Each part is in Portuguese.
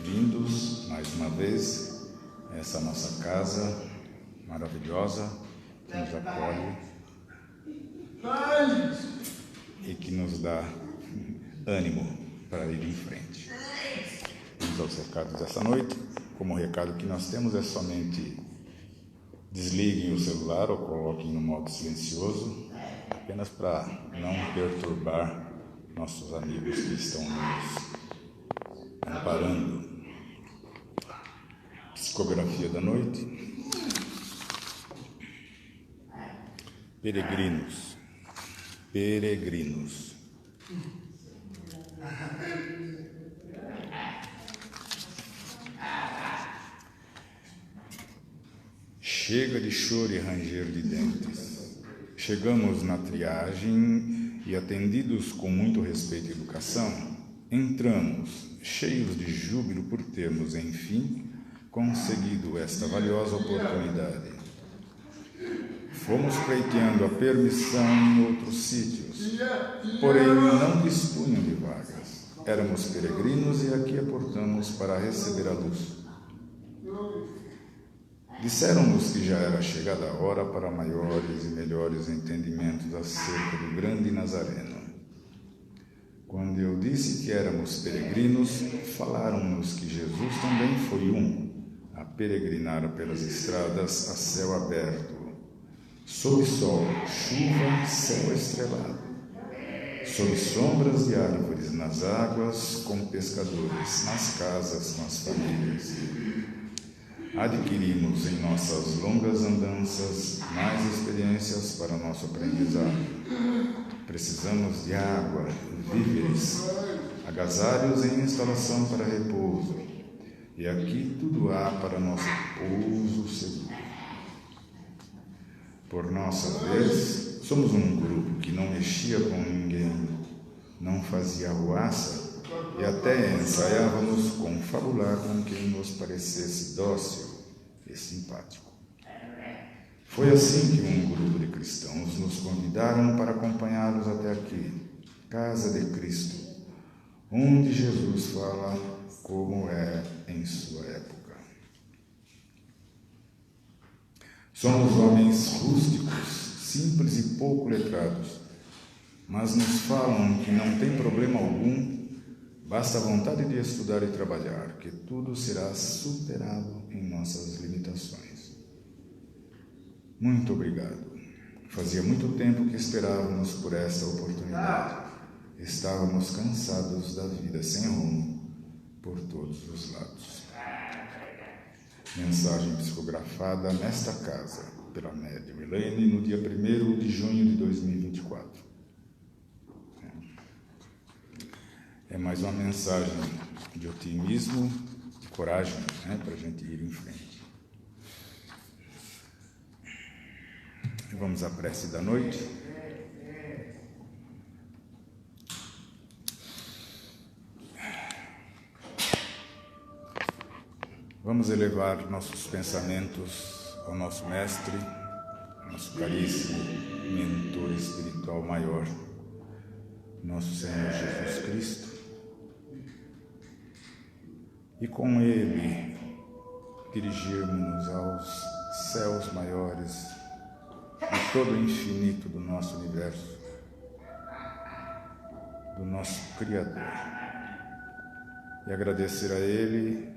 bem-vindos mais uma vez a essa nossa casa maravilhosa que nos acolhe e que nos dá ânimo para ir em frente. Vamos aos recados dessa noite. Como o recado que nós temos é somente desliguem o celular ou coloquem no modo silencioso, apenas para não perturbar nossos amigos que estão nos amparando. Psicografia da noite. Peregrinos. Peregrinos. Chega de choro e ranger de dentes. Chegamos na triagem e, atendidos com muito respeito e educação, entramos, cheios de júbilo por termos, enfim, conseguido esta valiosa oportunidade. Fomos pleiteando a permissão em outros sítios, porém não dispunham de vagas. Éramos peregrinos e aqui aportamos para receber a luz. Disseram-nos que já era chegada a hora para maiores e melhores entendimentos acerca do grande Nazareno. Quando eu disse que éramos peregrinos, falaram-nos que Jesus também foi a peregrinar pelas estradas a céu aberto, sob sol, chuva, céu estrelado, sob sombras de árvores, nas águas, com pescadores, nas casas, com as famílias. Adquirimos em nossas longas andanças mais experiências para nosso aprendizado. Precisamos de água, víveres, agasalhos em instalação para repouso. E aqui tudo há para nosso pouso seguro. Por nossa vez, somos um grupo que não mexia com ninguém, não fazia arruaça e até ensaiávamos confabular com quem nos parecesse dócil e simpático. Foi assim que um grupo de cristãos nos convidaram para acompanhá-los até aqui, Casa de Cristo, onde Jesus fala como é em sua época. Somos homens rústicos, simples e pouco letrados, mas nos falam que não tem problema algum, basta a vontade de estudar e trabalhar, que tudo será superado em nossas limitações. Muito obrigado. Fazia muito tempo que esperávamos por esta oportunidade. Estávamos cansados da vida sem rumo por todos os lados. Mensagem psicografada nesta casa pela médium Elaine no dia 1º de junho de 2024. É mais uma mensagem de otimismo e coragem, para a gente ir em frente. Vamos à prece da noite. Vamos elevar nossos pensamentos ao nosso Mestre, nosso caríssimo mentor espiritual maior, nosso Senhor Jesus Cristo, e com Ele dirigirmos-nos aos céus maiores de todo o infinito do nosso universo, do nosso Criador, e agradecer a Ele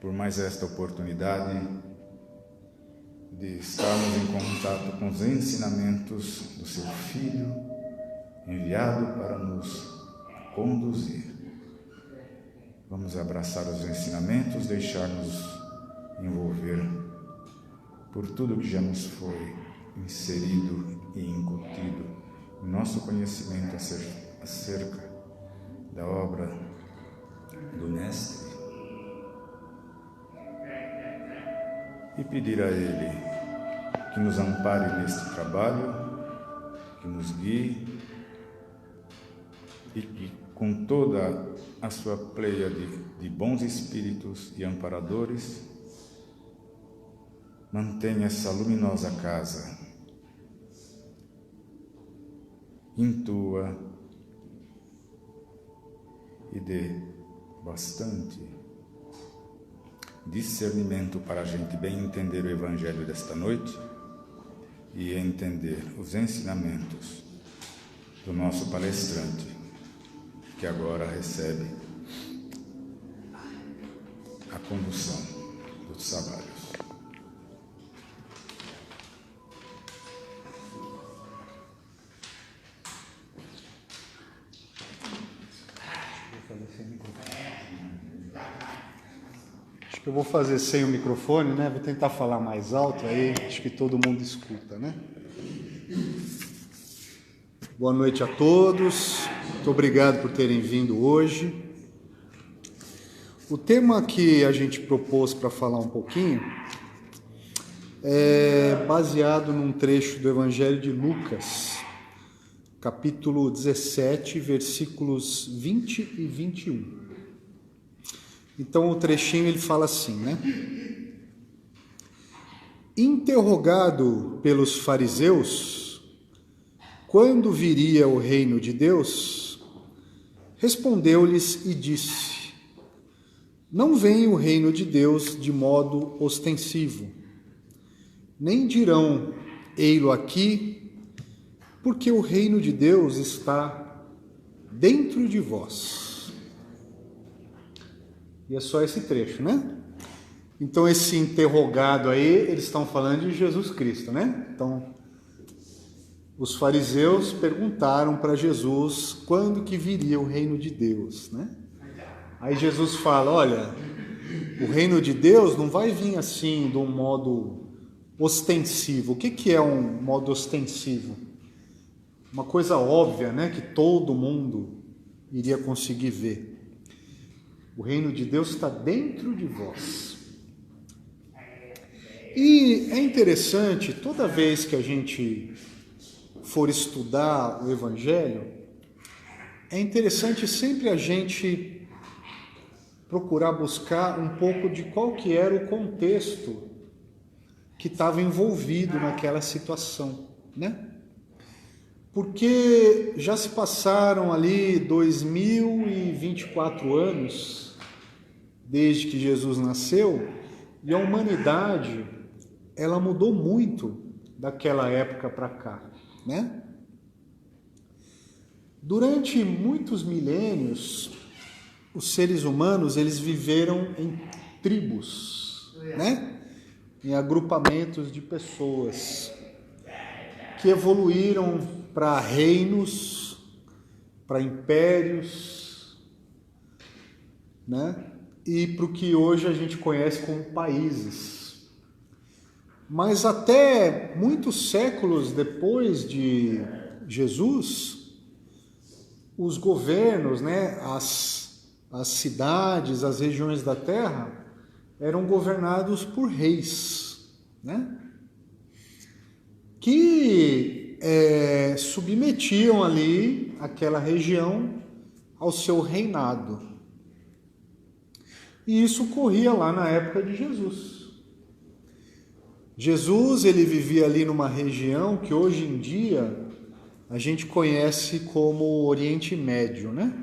por mais esta oportunidade de estarmos em contato com os ensinamentos do seu Filho, enviado para nos conduzir. Vamos abraçar os ensinamentos, deixar-nos envolver por tudo que já nos foi inserido e incutido em nosso conhecimento acerca da obra do Mestre, e pedir a Ele que nos ampare neste trabalho, que nos guie e que, com toda a sua pleia de bons espíritos e amparadores, mantenha essa luminosa casa, intua e dê bastante discernimento para a gente bem entender o Evangelho desta noite e entender os ensinamentos do nosso palestrante, que agora recebe a condução dos trabalhos. Acho que eu vou fazer sem o microfone, né? Vou tentar falar mais alto, aí acho que todo mundo escuta, né? Boa noite a todos, muito obrigado por terem vindo hoje. O tema que a gente propôs para falar um pouquinho é baseado num trecho do Evangelho de Lucas, capítulo 17, versículos 20 e 21. Então o trechinho ele fala assim, né? Interrogado pelos fariseus, quando viria o reino de Deus, respondeu-lhes e disse: não vem o reino de Deus de modo ostensivo, nem dirão, ei-lo aqui, porque o reino de Deus está dentro de vós. E é só esse trecho, né? Então esse interrogado aí, eles estão falando de Jesus Cristo, né? Então, os fariseus perguntaram para Jesus quando que viria o reino de Deus, né? Aí Jesus fala, olha, o reino de Deus não vai vir assim de um modo ostensivo. O que é um modo ostensivo? Uma coisa óbvia, né? Que todo mundo iria conseguir ver. O reino de Deus está dentro de vós. E é interessante, toda vez que a gente for estudar o Evangelho, é interessante sempre a gente procurar buscar um pouco de qual que era o contexto que estava envolvido naquela situação, né? Porque já se passaram ali 2024 anos desde que Jesus nasceu e a humanidade, ela mudou muito daquela época para cá, né? Durante muitos milênios, os seres humanos, eles viveram em tribos, né? Em agrupamentos de pessoas que evoluíram para reinos, para impérios, né? E para o que hoje a gente conhece como países. Mas até muitos séculos depois de Jesus, os governos, né? As cidades, as regiões da terra eram governados por reis, né? Que submetiam ali aquela região ao seu reinado. E isso ocorria lá na época de Jesus. Jesus, ele vivia ali numa região que hoje em dia a gente conhece como Oriente Médio, né?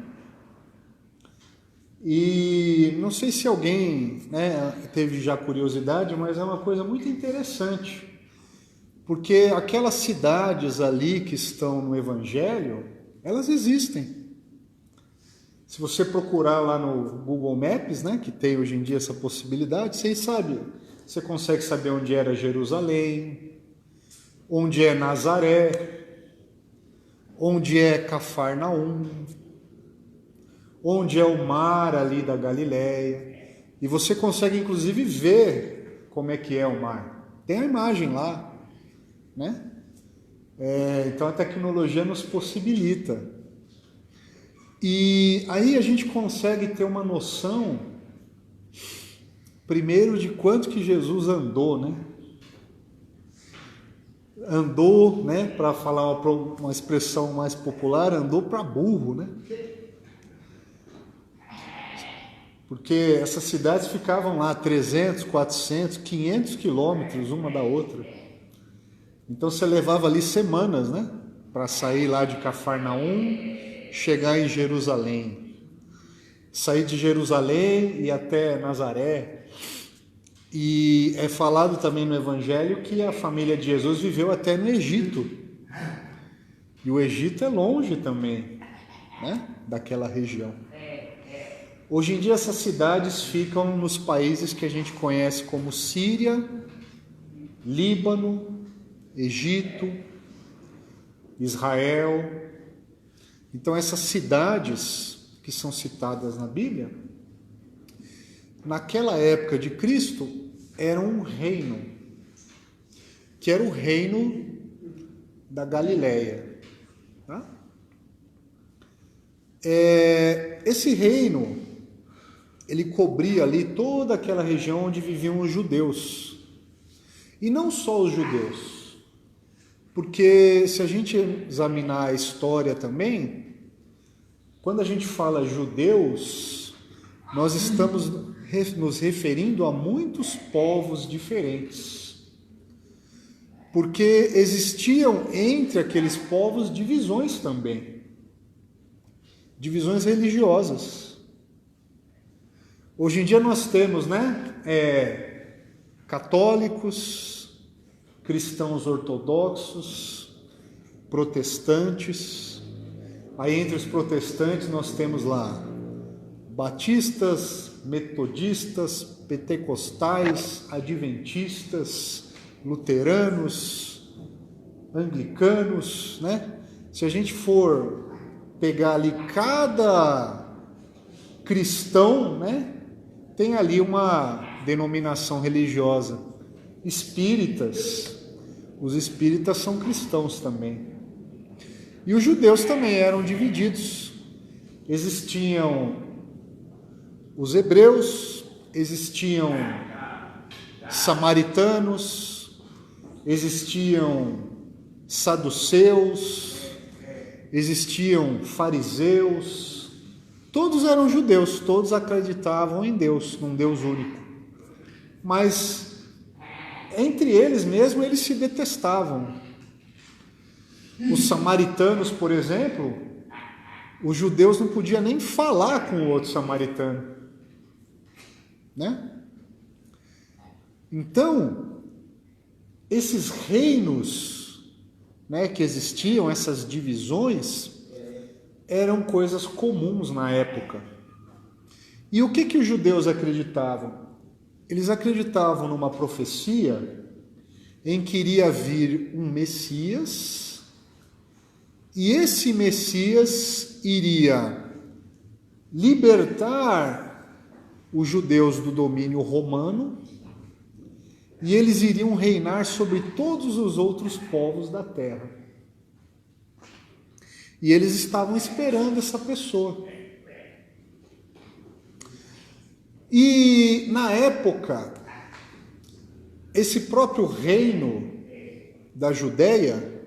E não sei se alguém, né, teve já curiosidade, mas é uma coisa muito interessante. Porque aquelas cidades ali que estão no Evangelho, elas existem. Se você procurar lá no Google Maps, né, que tem hoje em dia essa possibilidade, você consegue saber onde era Jerusalém, onde é Nazaré, onde é Cafarnaum, onde é o mar ali da Galileia. E você consegue inclusive ver como é que é o mar. Tem a imagem lá. Né? Então a tecnologia nos possibilita. E aí a gente consegue ter uma noção, primeiro, de quanto que Jesus andou, né? Andou, né? Para falar uma expressão mais popular, andou para burro, né? Porque essas cidades ficavam lá 300, 400, 500 quilômetros uma da outra. Então você levava ali semanas, né? Para sair lá de Cafarnaum, chegar em Jerusalém. Sair de Jerusalém e ir até Nazaré. E é falado também no Evangelho que a família de Jesus viveu até no Egito. E o Egito é longe também, né, daquela região. Hoje em dia essas cidades ficam nos países que a gente conhece como Síria, Líbano, Egito, Israel. Então essas cidades que são citadas na Bíblia, naquela época de Cristo, era um reino, que era o reino da Galileia. Tá? Esse reino, ele cobria ali toda aquela região onde viviam os judeus. E não só os judeus, porque se a gente examinar a história também, quando a gente fala judeus, nós estamos nos referindo a muitos povos diferentes. Porque existiam entre aqueles povos divisões também. Divisões religiosas. Hoje em dia nós temos, católicos, cristãos ortodoxos, protestantes. Aí entre os protestantes nós temos lá batistas, metodistas, pentecostais, adventistas, luteranos, anglicanos, né? Se a gente for pegar ali cada cristão, né, tem ali uma denominação religiosa. Espíritas, os espíritas são cristãos também. E os judeus também eram divididos. Existiam os hebreus, existiam samaritanos, existiam saduceus, existiam fariseus. Todos eram judeus, todos acreditavam em Deus, num Deus único. Mas entre eles mesmo, eles se detestavam. Os samaritanos, por exemplo, os judeus não podiam nem falar com o outro samaritano, né? Então, esses reinos, né, que existiam, essas divisões, eram coisas comuns na época. E o que os judeus acreditavam? Eles acreditavam numa profecia em que iria vir um Messias, e esse Messias iria libertar os judeus do domínio romano, e eles iriam reinar sobre todos os outros povos da terra. E eles estavam esperando essa pessoa. E na época, esse próprio reino da Judéia,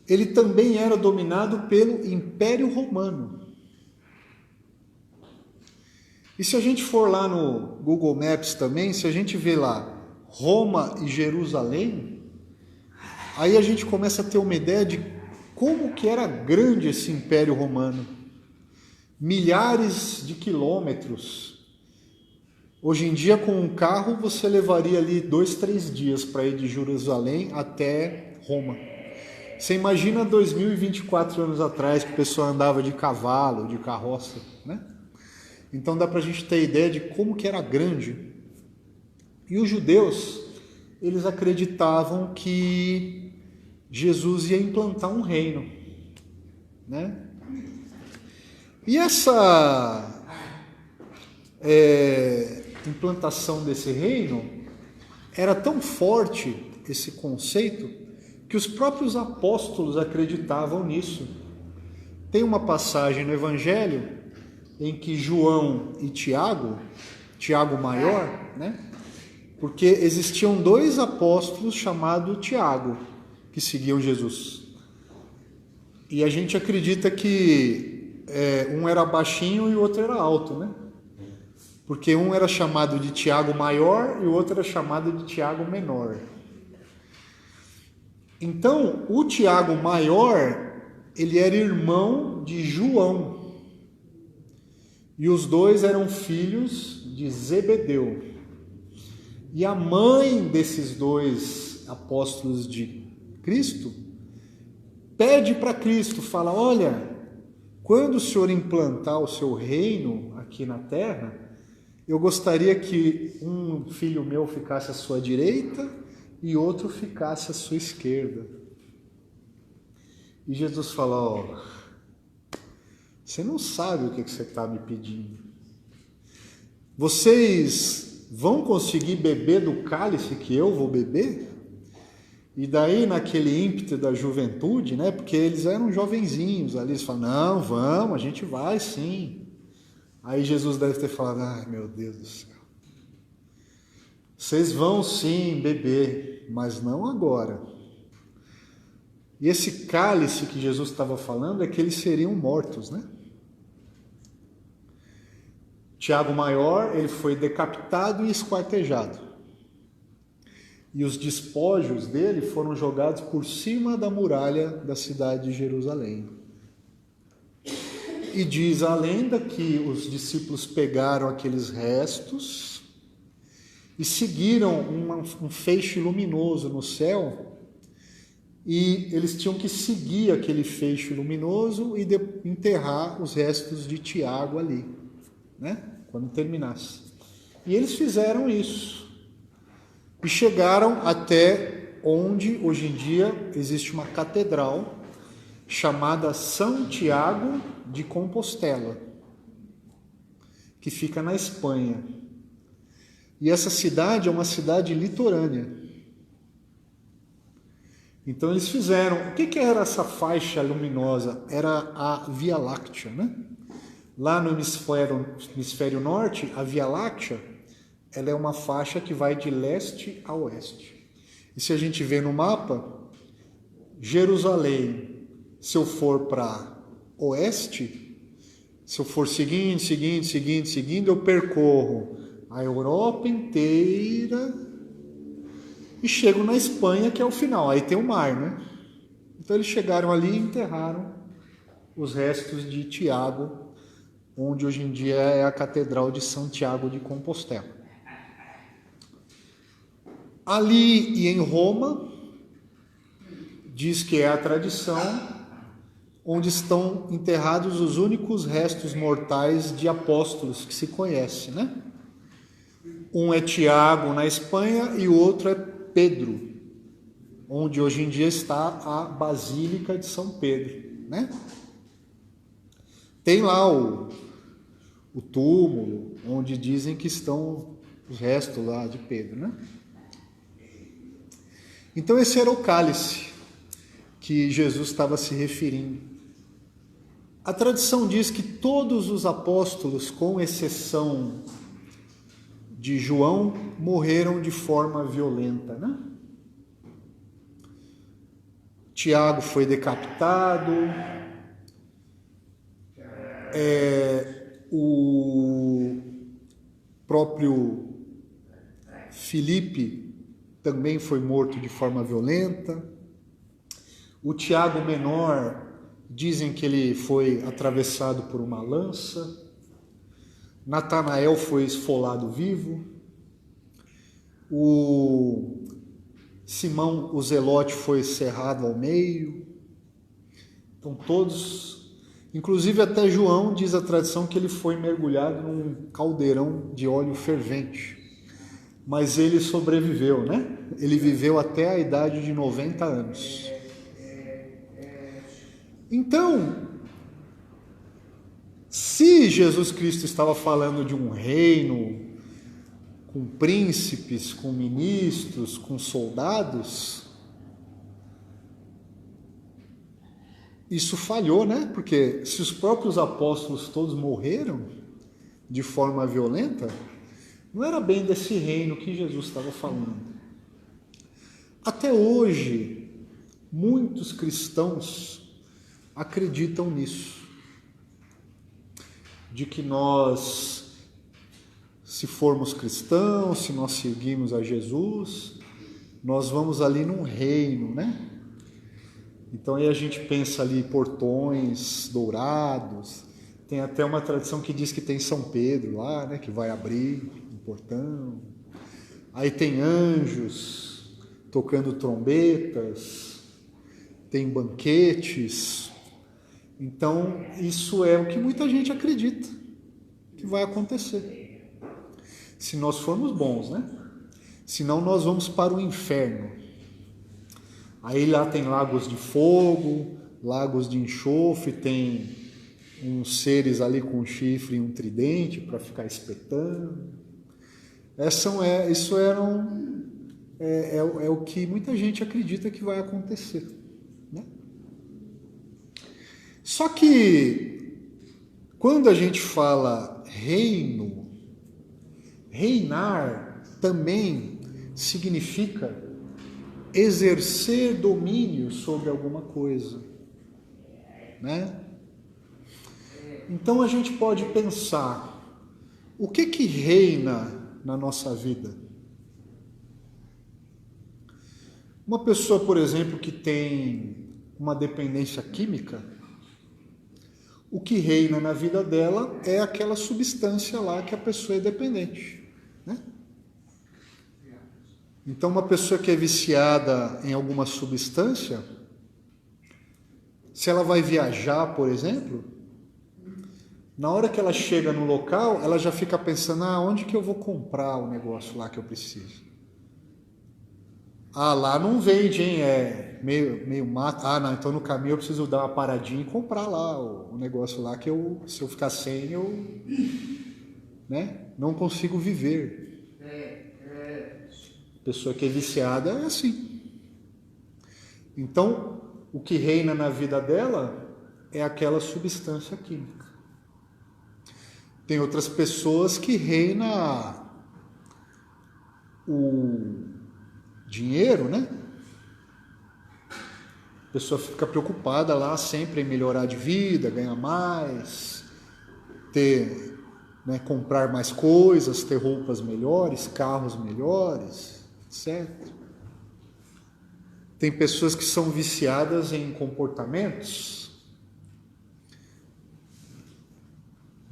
ele também era dominado pelo Império Romano. E se a gente for lá no Google Maps também, se a gente vê lá Roma e Jerusalém, aí a gente começa a ter uma ideia de como que era grande esse Império Romano. Milhares de quilômetros. Hoje em dia, com um carro, você levaria ali 2-3 dias para ir de Jerusalém até Roma. Você imagina 2024 anos atrás, que o pessoal andava de cavalo, de carroça, né? Então dá para a gente ter ideia de como que era grande. E os judeus, eles acreditavam que Jesus ia implantar um reino, né? E essa implantação desse reino era tão forte, esse conceito, que os próprios apóstolos acreditavam nisso. Tem uma passagem no Evangelho em que João e Tiago maior, né? Porque existiam 2 apóstolos chamados Tiago, que seguiam Jesus. E a gente acredita que um era baixinho e o outro era alto, né? Porque um era chamado de Tiago maior e o outro era chamado de Tiago menor. Então, o Tiago maior, ele era irmão de João. E os 2 eram filhos de Zebedeu. E a mãe desses dois apóstolos de Cristo pede para Cristo, fala: olha, quando o Senhor implantar o seu reino aqui na terra, eu gostaria que um filho meu ficasse à sua direita e outro ficasse à sua esquerda. E Jesus fala: ó, você não sabe o que você está me pedindo. Vocês vão conseguir beber do cálice que eu vou beber? E daí, naquele ímpeto da juventude, né? Porque eles eram jovenzinhos ali, eles falam: não, vamos, a gente vai sim. Aí Jesus deve ter falado: ai, meu Deus do céu, vocês vão sim beber, mas não agora. E esse cálice que Jesus estava falando é que eles seriam mortos, né? Tiago Maior, ele foi decapitado e esquartejado. E os despojos dele foram jogados por cima da muralha da cidade de Jerusalém. E diz a lenda que os discípulos pegaram aqueles restos e seguiram um feixe luminoso no céu, e eles tinham que seguir aquele feixe luminoso e enterrar os restos de Tiago ali, né? Quando terminasse. E eles fizeram isso. E chegaram até onde hoje em dia existe uma catedral chamada São Tiago de Compostela, que fica na Espanha. E essa cidade é uma cidade litorânea. Então eles fizeram... O que era essa faixa luminosa? Era a Via Láctea, né? Lá no hemisfério norte, a Via Láctea, ela é uma faixa que vai de leste a oeste. E se a gente vê no mapa, Jerusalém, se eu for para oeste, se eu for seguindo, eu percorro a Europa inteira e chego na Espanha, que é o final. Aí tem o mar, né? Então eles chegaram ali e enterraram os restos de Tiago, onde hoje em dia é a Catedral de Santiago de Compostela. Ali e em Roma, diz que é a tradição, onde estão enterrados os únicos restos mortais de apóstolos que se conhece, né? Um é Tiago na Espanha e o outro é Pedro, onde hoje em dia está a Basílica de São Pedro, né? Tem lá o túmulo, onde dizem que estão os restos lá de Pedro, né? Então esse era o cálice que Jesus estava se referindo. A tradição diz que todos os apóstolos, com exceção de João, morreram de forma violenta, né? Tiago foi decapitado, o próprio Filipe também foi morto de forma violenta. O Tiago menor, dizem que ele foi atravessado por uma lança. Natanael foi esfolado vivo. O Simão, o Zelote, foi cerrado ao meio. Então todos, inclusive até João, diz a tradição que ele foi mergulhado num caldeirão de óleo fervente. Mas ele sobreviveu, né? Ele viveu até a idade de 90 anos. Então, se Jesus Cristo estava falando de um reino com príncipes, com ministros, com soldados, isso falhou, né? Porque se os próprios apóstolos todos morreram de forma violenta, não era bem desse reino que Jesus estava falando. Até hoje, muitos cristãos acreditam nisso, de que nós, se formos cristãos, se nós seguimos a Jesus, nós vamos ali num reino, né? Então aí a gente pensa ali portões dourados, tem até uma tradição que diz que tem São Pedro lá, né, que vai abrir um portão. Aí tem anjos tocando trombetas, tem banquetes. Então, isso é o que muita gente acredita que vai acontecer. Se nós formos bons, né? Senão nós vamos para o inferno. Aí lá tem lagos de fogo, lagos de enxofre, tem uns seres ali com um chifre e um tridente para ficar espetando. Isso é o que muita gente acredita que vai acontecer, né? Só que quando a gente fala reino, reinar também significa exercer domínio sobre alguma coisa, né? Então a gente pode pensar, o que reina na nossa vida? Uma pessoa, por exemplo, que tem uma dependência química, o que reina na vida dela é aquela substância lá que a pessoa é dependente, né? Então, uma pessoa que é viciada em alguma substância, se ela vai viajar, por exemplo, na hora que ela chega no local, ela já fica pensando, onde que eu vou comprar o negócio lá que eu preciso? Lá não vende, hein? É meio mato. Não, então no caminho eu preciso dar uma paradinha e comprar lá o negócio lá que se eu ficar sem, eu, né, não consigo viver. Pessoa que é viciada é assim. Então, o que reina na vida dela é aquela substância química. Tem outras pessoas que reina o dinheiro, né? A pessoa fica preocupada lá sempre em melhorar de vida, ganhar mais, ter, né, comprar mais coisas, ter roupas melhores, carros melhores, certo? Tem pessoas que são viciadas em comportamentos,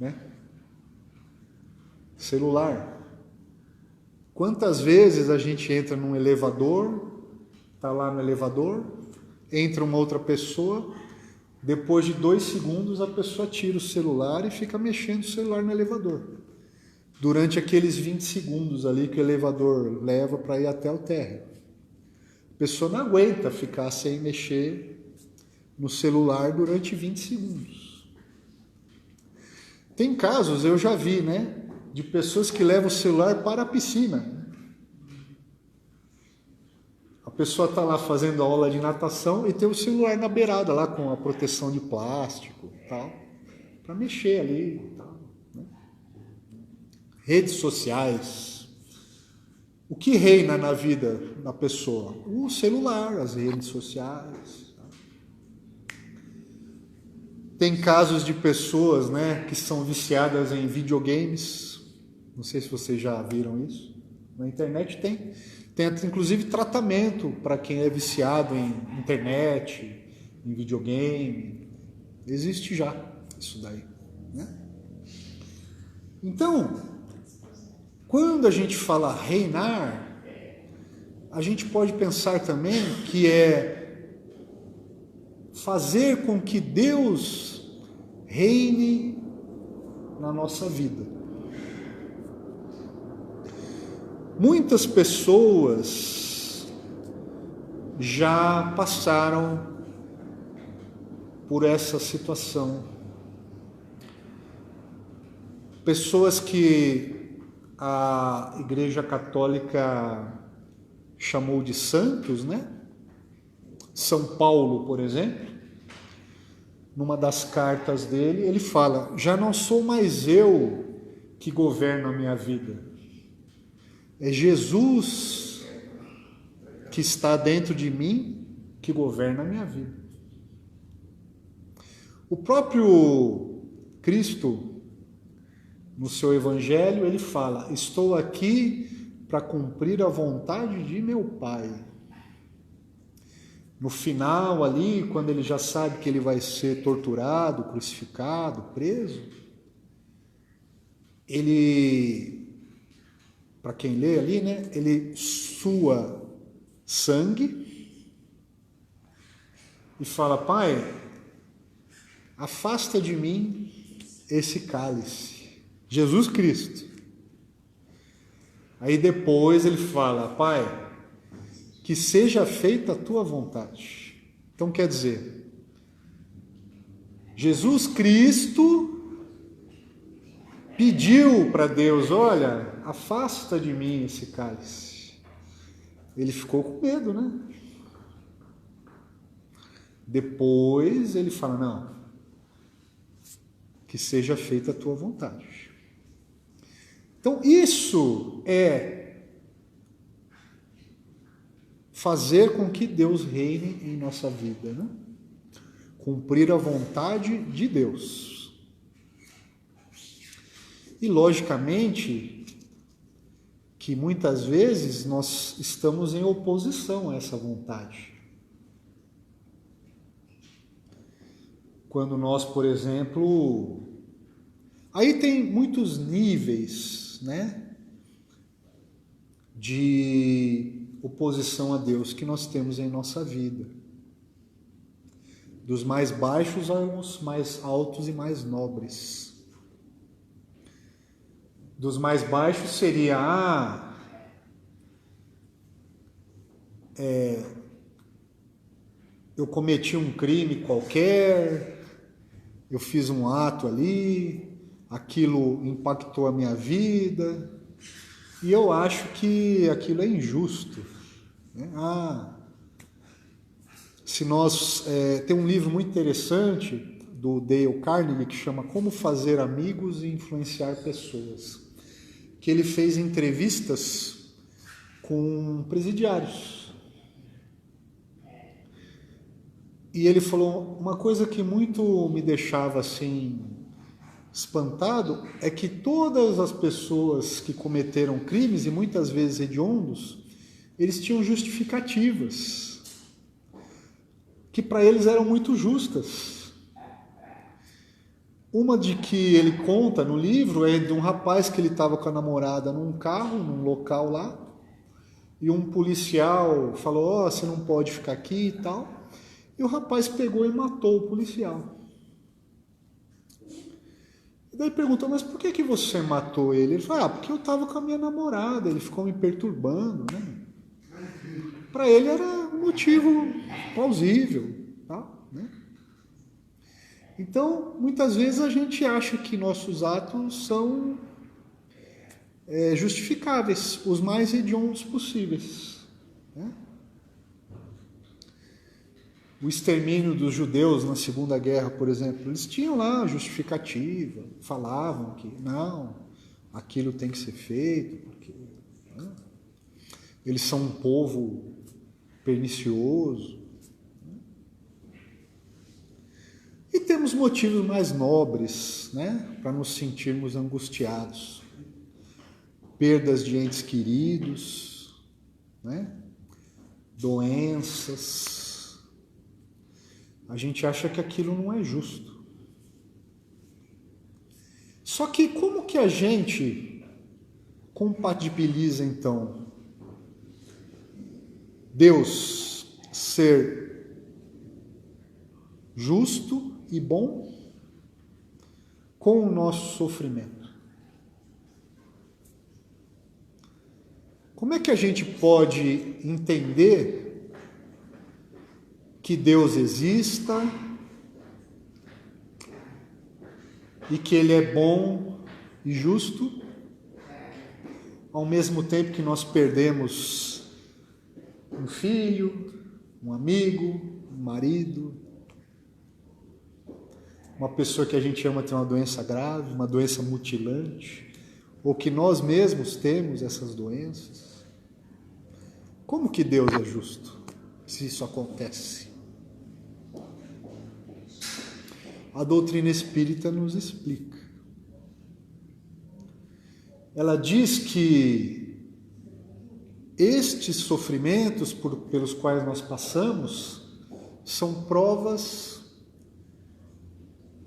né? Celular. Quantas vezes a gente entra num elevador, tá lá no elevador, entra uma outra pessoa, depois de 2 segundos a pessoa tira o celular e fica mexendo o celular no elevador. Durante aqueles 20 segundos ali que o elevador leva para ir até o térreo. A pessoa não aguenta ficar sem mexer no celular durante 20 segundos. Tem casos, eu já vi, né, de pessoas que levam o celular para a piscina. A pessoa está lá fazendo aula de natação e tem o celular na beirada lá com a proteção de plástico e tal, para mexer ali e tal. Redes sociais. O que reina na vida da pessoa? O celular, as redes sociais. Tem casos de pessoas, né, que são viciadas em videogames. Não sei se vocês já viram isso. Na internet tem inclusive tratamento para quem é viciado em internet, em videogame. Existe já isso daí, né? Então, quando a gente fala reinar, a gente pode pensar também que é fazer com que Deus reine na nossa vida. Muitas pessoas já passaram por essa situação. Pessoas que a Igreja Católica chamou de santos, né? São Paulo, por exemplo, numa das cartas dele, ele fala: já não sou mais eu que governo a minha vida, é Jesus que está dentro de mim que governa a minha vida. O próprio Cristo, no seu evangelho, ele fala: estou aqui para cumprir a vontade de meu Pai. No final ali, quando ele já sabe que ele vai ser torturado, crucificado, preso, ele para quem lê ali, né? Ele sua sangue e fala: Pai, afasta de mim esse cálice. Jesus Cristo. Aí depois ele fala: Pai, que seja feita a tua vontade. Então quer dizer, Jesus Cristo pediu para Deus: olha, afasta de mim esse cálice. Ele ficou com medo, né? Depois ele fala: não, que seja feita a tua vontade. Então isso é fazer com que Deus reine em nossa vida, né? Cumprir a vontade de Deus. E logicamente que muitas vezes nós estamos em oposição a essa vontade. Quando nós, por exemplo, aí tem muitos níveis, né, de oposição a Deus que nós temos em nossa vida. Dos mais baixos aos mais altos e mais nobres. Dos mais baixos seria eu cometi um crime qualquer, eu fiz um ato ali, aquilo impactou a minha vida, e eu acho que aquilo é injusto. Né? Se nós tem um livro muito interessante do Dale Carnegie que chama Como Fazer Amigos e Influenciar Pessoas, que ele fez entrevistas com presidiários. E ele falou uma coisa que muito me deixava assim espantado, é que todas as pessoas que cometeram crimes, e muitas vezes hediondos, eles tinham justificativas que para eles eram muito justas. Uma de que ele conta no livro é de um rapaz que ele estava com a namorada num carro, num local lá, e um policial falou: você não pode ficar aqui e tal. E o rapaz pegou e matou o policial. E daí perguntou: mas por que você matou ele? Ele falou: porque eu estava com a minha namorada, ele ficou me perturbando, né? Para ele era um motivo plausível, tá? Né? Então, muitas vezes a gente acha que nossos atos são justificáveis, os mais hediondos possíveis. Né? O extermínio dos judeus na Segunda Guerra, por exemplo, eles tinham lá a justificativa, falavam que não, aquilo tem que ser feito, porque eles são um povo pernicioso. E temos motivos mais nobres, né, para nos sentirmos angustiados. Perdas de entes queridos, né, doenças. A gente acha que aquilo não é justo. Só que como que a gente compatibiliza então Deus ser justo e bom com o nosso sofrimento? Como é que a gente pode entender que Deus exista e que Ele é bom e justo, ao mesmo tempo que nós perdemos um filho, um amigo, um marido, uma pessoa que a gente ama tem uma doença grave, uma doença mutilante, ou que nós mesmos temos essas doenças? Como que Deus é justo se isso acontece? A doutrina espírita nos explica. Ela diz que estes sofrimentos pelos quais nós passamos são provas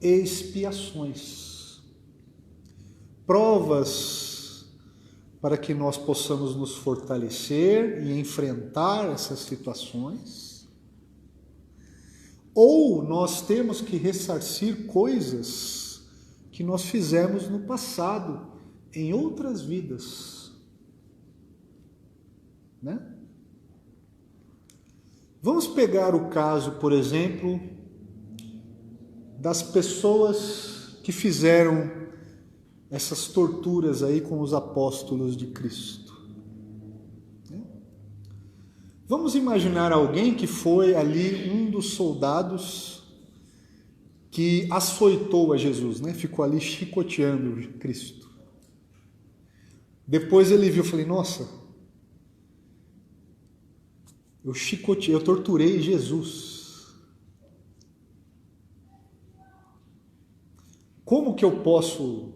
e expiações. Provas para que nós possamos nos fortalecer e enfrentar essas situações, ou nós temos que ressarcir coisas que nós fizemos no passado, em outras vidas, né? Vamos pegar o caso, por exemplo, das pessoas que fizeram essas torturas aí com os apóstolos de Cristo. Vamos imaginar alguém que foi ali um dos soldados que açoitou a Jesus, né? Ficou ali chicoteando Cristo. Depois ele viu, falei, nossa, eu torturei Jesus. Como que eu posso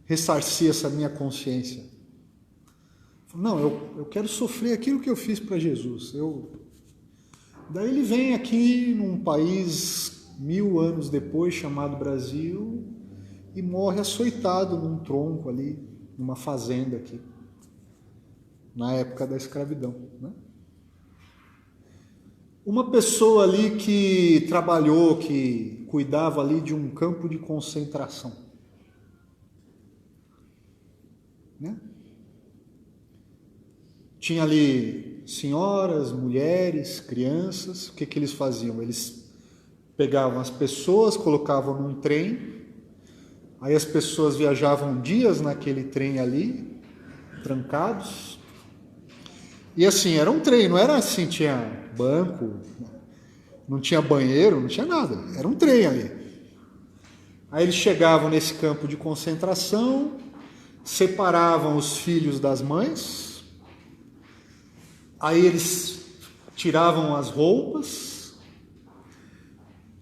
ressarcir essa minha consciência? Não, eu quero sofrer aquilo que eu fiz para Jesus. Daí ele vem aqui num país 1000 anos depois, chamado Brasil, e morre açoitado num tronco ali, numa fazenda aqui, na época da escravidão, né? Uma pessoa ali que trabalhou, que cuidava ali de um campo de concentração, né? Tinha ali senhoras, mulheres, crianças. O que eles faziam? Eles pegavam as pessoas, colocavam num trem, aí as pessoas viajavam dias naquele trem ali, trancados. E assim, era um trem, não era assim, tinha banco, não tinha banheiro, não tinha nada, era um trem ali. Aí eles chegavam nesse campo de concentração, separavam os filhos das mães, aí eles tiravam as roupas,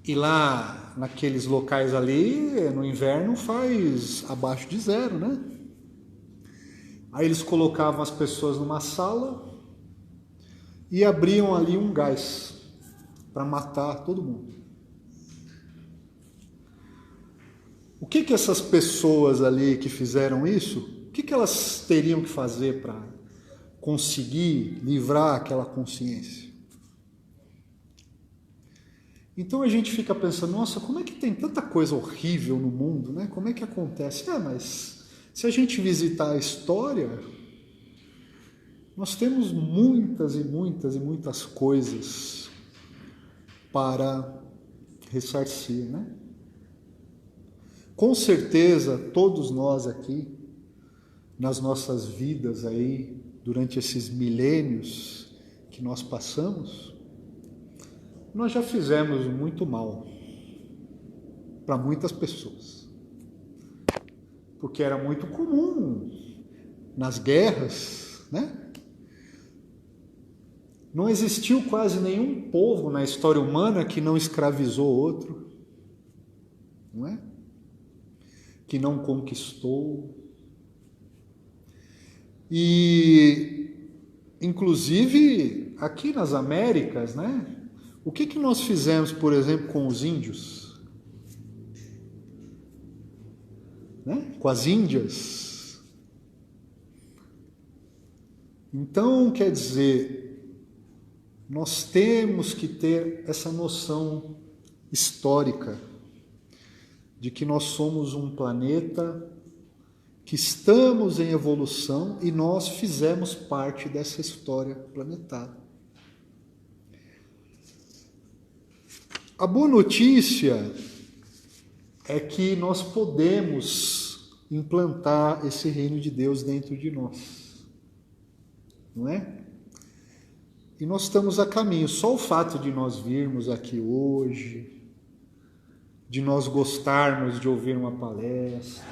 e lá naqueles locais ali, no inverno, faz abaixo de 0, né? Aí eles colocavam as pessoas numa sala e abriam ali um gás para matar todo mundo. O que essas pessoas ali que fizeram isso, o que elas teriam que fazer para conseguir livrar aquela consciência? Então a gente fica pensando, nossa, como é que tem tanta coisa horrível no mundo, né? Como é que acontece? Mas se a gente visitar a história, nós temos muitas e muitas e muitas coisas para ressarcir, né? Com certeza, todos nós aqui, nas nossas vidas aí, durante esses milênios que nós passamos, nós já fizemos muito mal para muitas pessoas. Porque era muito comum nas guerras, né? Não existiu quase nenhum povo na história humana que não escravizou outro, não é? Que não conquistou. E, inclusive, aqui nas Américas, né? O que nós fizemos, por exemplo, com os índios? Né? Com as índias? Então, quer dizer, nós temos que ter essa noção histórica de que nós somos um planeta que estamos em evolução e nós fizemos parte dessa história planetária. A boa notícia é que nós podemos implantar esse reino de Deus dentro de nós, não é? E nós estamos a caminho. Só o fato de nós virmos aqui hoje, de nós gostarmos de ouvir uma palestra,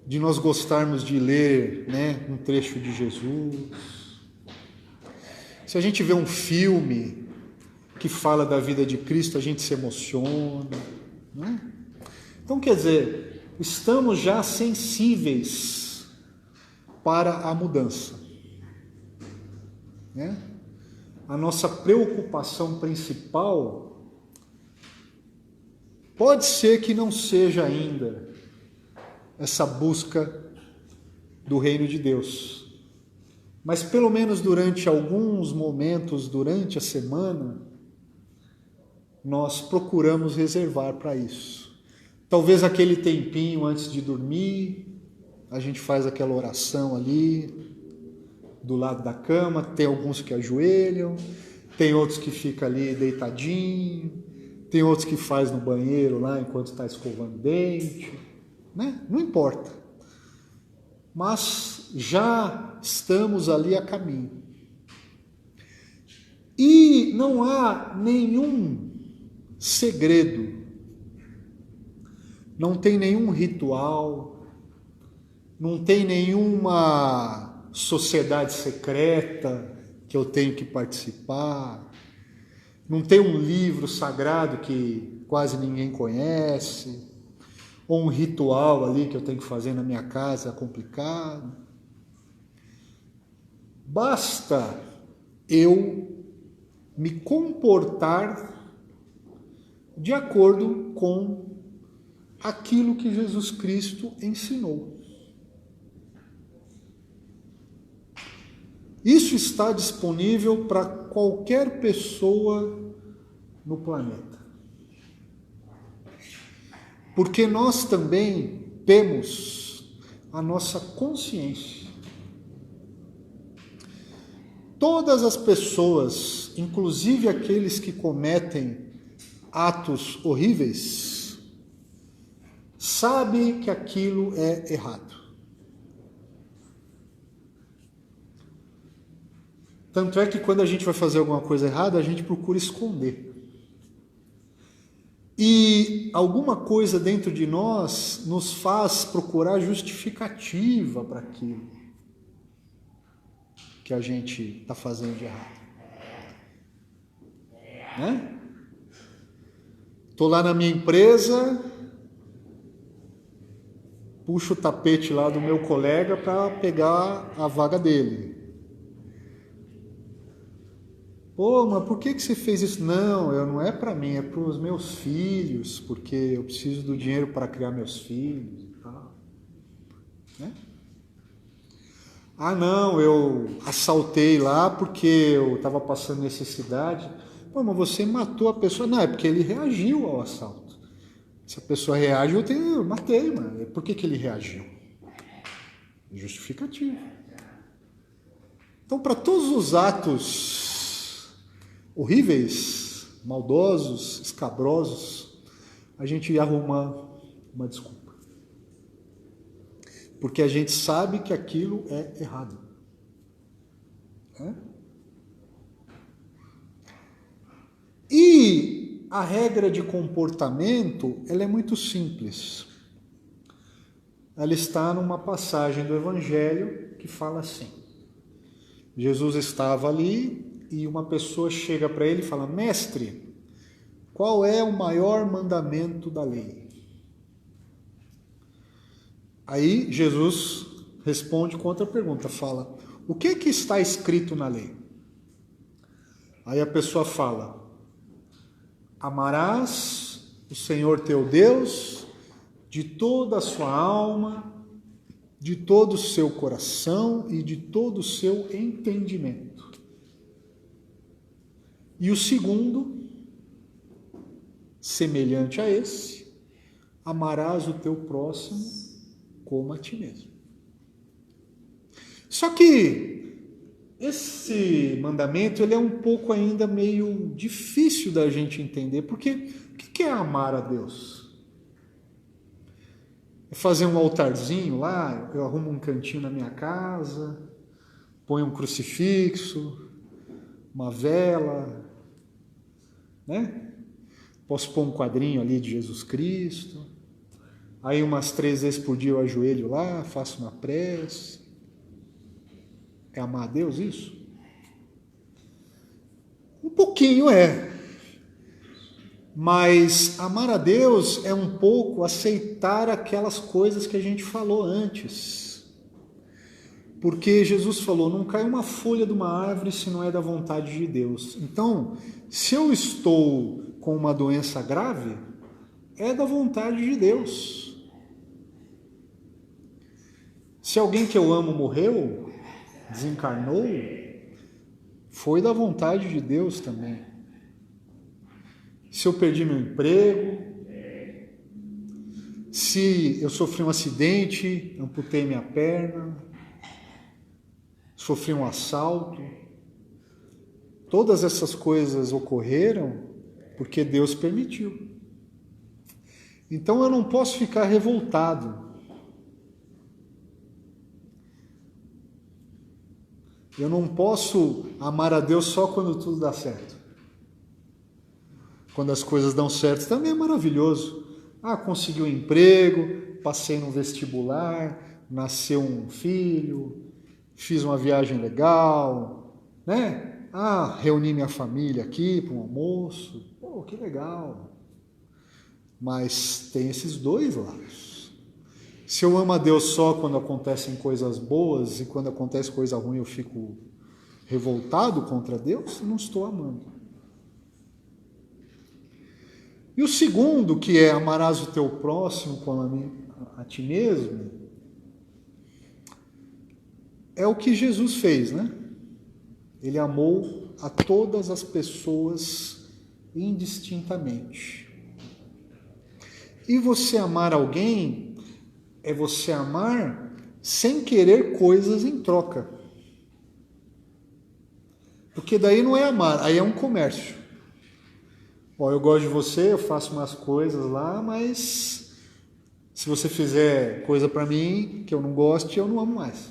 de nós gostarmos de ler, né, um trecho de Jesus. Se a gente vê um filme que fala da vida de Cristo, a gente se emociona, né? Então, quer dizer, estamos já sensíveis para a mudança, né? A nossa preocupação principal pode ser que não seja ainda essa busca do reino de Deus. Mas pelo menos durante alguns momentos, durante a semana, nós procuramos reservar para isso. Talvez aquele tempinho antes de dormir, a gente faz aquela oração ali, do lado da cama, tem alguns que ajoelham, tem outros que ficam ali deitadinho, tem outros que faz no banheiro lá enquanto está escovando o dente, né? Não importa. Mas já estamos ali a caminho. E não há nenhum segredo, não tem nenhum ritual, não tem nenhuma sociedade secreta que eu tenho que participar, não tem um livro sagrado que quase ninguém conhece, ou um ritual ali que eu tenho que fazer na minha casa complicado. Basta eu me comportar de acordo com aquilo que Jesus Cristo ensinou. Isso está disponível para qualquer pessoa no planeta. Porque nós também temos a nossa consciência. Todas as pessoas, inclusive aqueles que cometem atos horríveis, sabem que aquilo é errado. Tanto é que quando a gente vai fazer alguma coisa errada, a gente procura esconder. E alguma coisa dentro de nós nos faz procurar justificativa para aquilo que a gente está fazendo de errado. Né? Estou lá na minha empresa, puxo o tapete lá do meu colega para pegar a vaga dele. Pô, mas por que você fez isso? Não é para mim, é para os meus filhos, porque eu preciso do dinheiro para criar meus filhos e tal. Né? Ah, não, eu assaltei lá porque eu estava passando necessidade. Pô, mas você matou a pessoa. Não, é porque ele reagiu ao assalto. Se a pessoa reage, eu matei, mano. Por que ele reagiu? Justificativo. Então, para todos os atos horríveis, maldosos, escabrosos, a gente arruma uma desculpa. Porque a gente sabe que aquilo é errado. E a regra de comportamento, ela é muito simples. Ela está numa passagem do Evangelho que fala assim. Jesus estava ali e uma pessoa chega para ele e fala: mestre, qual é o maior mandamento da lei? Aí Jesus responde com outra pergunta, fala: o que está escrito na lei? Aí a pessoa fala: amarás o Senhor teu Deus de toda a sua alma, de todo o seu coração e de todo o seu entendimento. E o segundo, semelhante a esse, amarás o teu próximo como a ti mesmo. Só que esse mandamento ele é um pouco ainda meio difícil da gente entender, porque o que é amar a Deus? É fazer um altarzinho lá, eu arrumo um cantinho na minha casa, ponho um crucifixo, uma vela, né? Posso pôr um quadrinho ali de Jesus Cristo, aí umas 3 vezes por dia eu ajoelho lá, faço uma prece. É amar a Deus isso? Um pouquinho é. Mas amar a Deus é um pouco aceitar aquelas coisas que a gente falou antes. Porque Jesus falou, não cai uma folha de uma árvore se não é da vontade de Deus. Então, se eu estou com uma doença grave, é da vontade de Deus. Se alguém que eu amo morreu, desencarnou, foi da vontade de Deus também. Se eu perdi meu emprego, se eu sofri um acidente, amputei minha perna, sofri um assalto, todas essas coisas ocorreram porque Deus permitiu. Então eu não posso ficar revoltado. Eu não posso amar a Deus só quando tudo dá certo. Quando as coisas dão certo também é maravilhoso. Consegui um emprego, passei no vestibular, nasceu um filho, fiz uma viagem legal, né? Reuni minha família aqui para um almoço. Pô, que legal. Mas tem esses dois lados. Se eu amo a Deus só quando acontecem coisas boas e quando acontece coisa ruim eu fico revoltado contra Deus, não estou amando. E o segundo, que é amarás o teu próximo como a ti mesmo, é o que Jesus fez, né? Ele amou a todas as pessoas indistintamente. E você amar alguém é você amar sem querer coisas em troca. Porque daí não é amar, aí é um comércio. Eu gosto de você, eu faço umas coisas lá, mas se você fizer coisa para mim que eu não goste, eu não amo mais.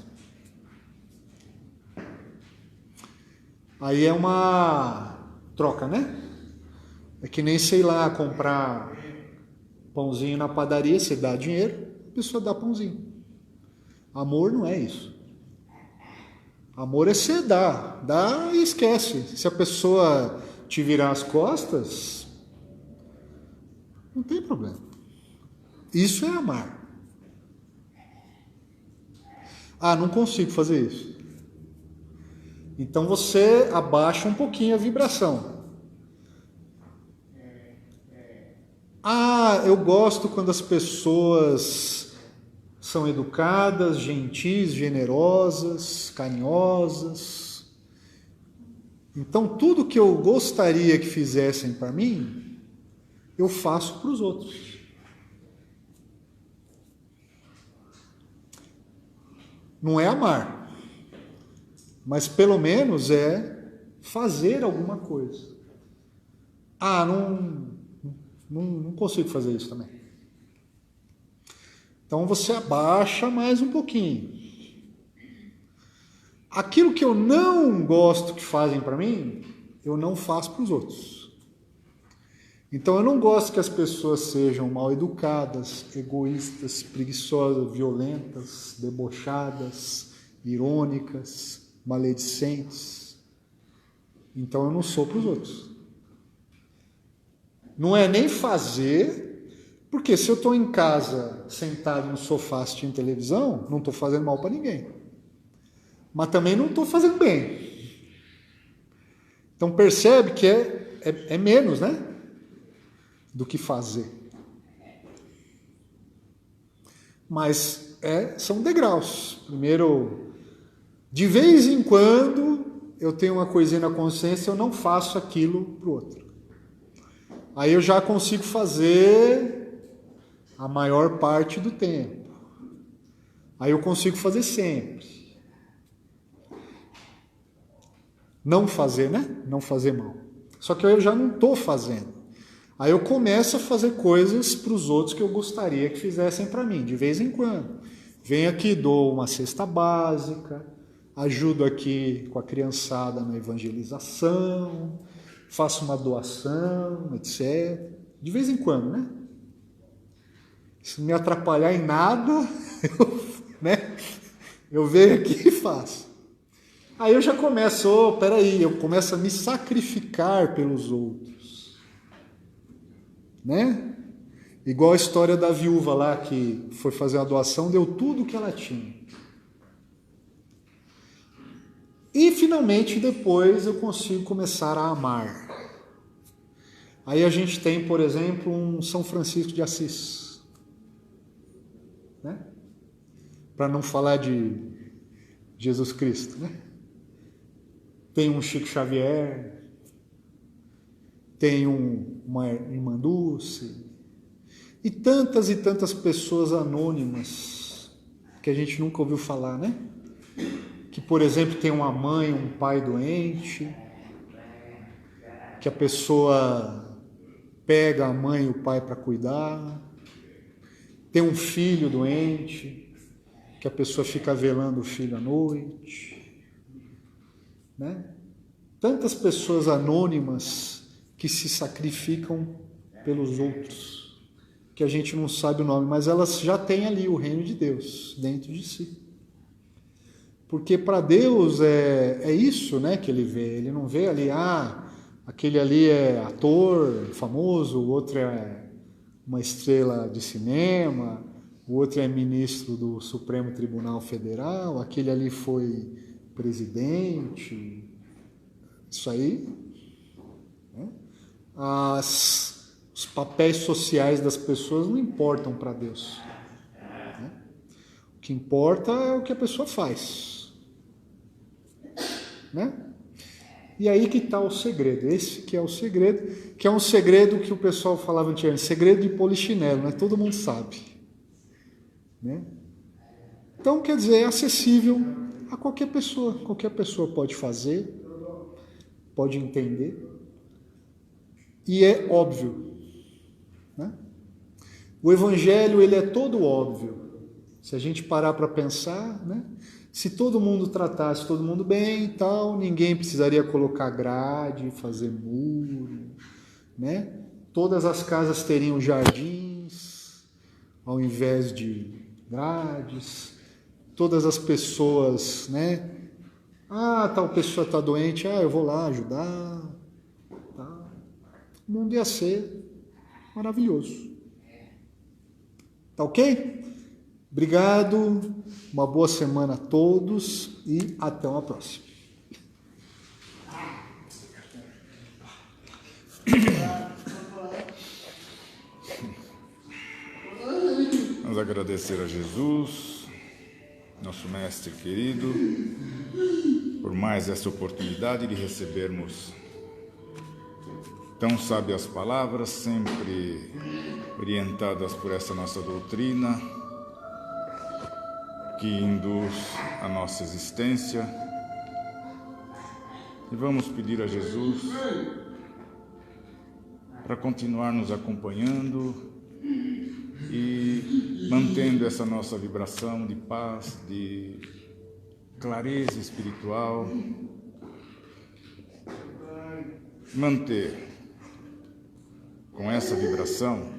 Aí é uma troca, né? É que nem, sei lá, comprar pãozinho na padaria, você dá dinheiro, a pessoa dá pãozinho. Amor não é isso. Amor é você dá e esquece. Se a pessoa te virar as costas, não tem problema. Isso é amar. Não consigo fazer isso. Então você abaixa um pouquinho a vibração. Eu gosto quando as pessoas são educadas, gentis, generosas, carinhosas. Então tudo que eu gostaria que fizessem para mim, eu faço para os outros. Não é amar, mas pelo menos é fazer alguma coisa. Não consigo fazer isso também. Então você abaixa mais um pouquinho. Aquilo que eu não gosto que fazem para mim, eu não faço para os outros. Então eu não gosto que as pessoas sejam mal educadas, egoístas, preguiçosas, violentas, debochadas, irônicas, maledicentes. Então eu não sou para os outros. Não é nem fazer, porque se eu estou em casa sentado no sofá assistindo televisão, não estou fazendo mal para ninguém. Mas também não estou fazendo bem. Então percebe que é menos, né? Do que fazer. Mas são degraus. Primeiro, de vez em quando, eu tenho uma coisinha na consciência, eu não faço aquilo para o outro. Aí eu já consigo fazer a maior parte do tempo. Aí eu consigo fazer sempre. Não fazer, né? Não fazer mal. Só que eu já não estou fazendo. Aí eu começo a fazer coisas para os outros que eu gostaria que fizessem para mim, de vez em quando. Venho aqui, dou uma cesta básica, ajudo aqui com a criançada na evangelização, faço uma doação, etc. De vez em quando, né? Se não me atrapalhar em nada, eu venho aqui e faço. Aí eu já começo, eu começo a me sacrificar pelos outros. Né? Igual a história da viúva lá que foi fazer uma doação, deu tudo o que ela tinha. E finalmente depois eu consigo começar a amar. Aí a gente tem, por exemplo, um São Francisco de Assis. Né? para não falar de Jesus Cristo, né? Tem um Chico Xavier, tem uma Irmã Dulce, e tantas pessoas anônimas que a gente nunca ouviu falar, né? Que, por exemplo, tem uma mãe, um pai doente, que a pessoa pega a mãe e o pai para cuidar, tem um filho doente, que a pessoa fica velando o filho à noite, né? Tantas pessoas anônimas que se sacrificam pelos outros, que a gente não sabe o nome, mas elas já têm ali o reino de Deus dentro de si. Porque para Deus é isso, né, que ele vê. Ele não vê ali, aquele ali é ator famoso, o outro é uma estrela de cinema, o outro é ministro do Supremo Tribunal Federal, aquele ali foi presidente. Isso aí, né? Os papéis sociais das pessoas não importam para Deus, né? O que importa é o que a pessoa faz, né? E aí que está o segredo, esse que é o segredo, que é um segredo que o pessoal falava antigamente, segredo de polichinelo, né? Todo mundo sabe, né? Então, quer dizer, é acessível a qualquer pessoa pode fazer, pode entender, e é óbvio, né? O Evangelho, ele é todo óbvio. Se a gente parar para pensar, né? Se todo mundo tratasse todo mundo bem e tal, ninguém precisaria colocar grade, fazer muro, né? Todas as casas teriam jardins ao invés de grades. Todas as pessoas, né? Tal pessoa está doente, eu vou lá ajudar. Tá? O mundo ia ser maravilhoso. Tá ok? Obrigado, uma boa semana a todos e até uma próxima. Vamos agradecer a Jesus, nosso mestre querido, por mais essa oportunidade de recebermos tão sábias palavras, sempre orientadas por essa nossa doutrina, que induz a nossa existência. E vamos pedir a Jesus para continuar nos acompanhando e mantendo essa nossa vibração de paz, de clareza espiritual, manter com essa vibração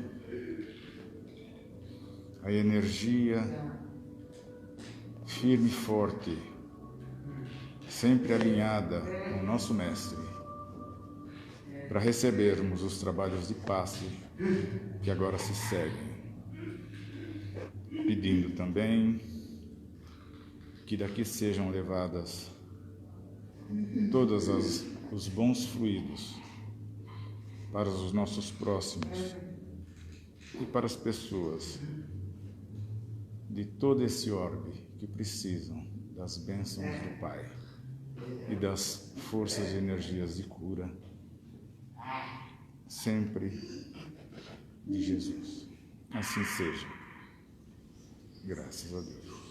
a energia firme e forte, sempre alinhada com o nosso Mestre, para recebermos os trabalhos de passe que agora se seguem, pedindo também que daqui sejam levadas todos os bons fluidos para os nossos próximos e para as pessoas de todo esse orbe que precisam das bênçãos do Pai e das forças e energias de cura, sempre de Jesus. Assim seja. Graças a Deus.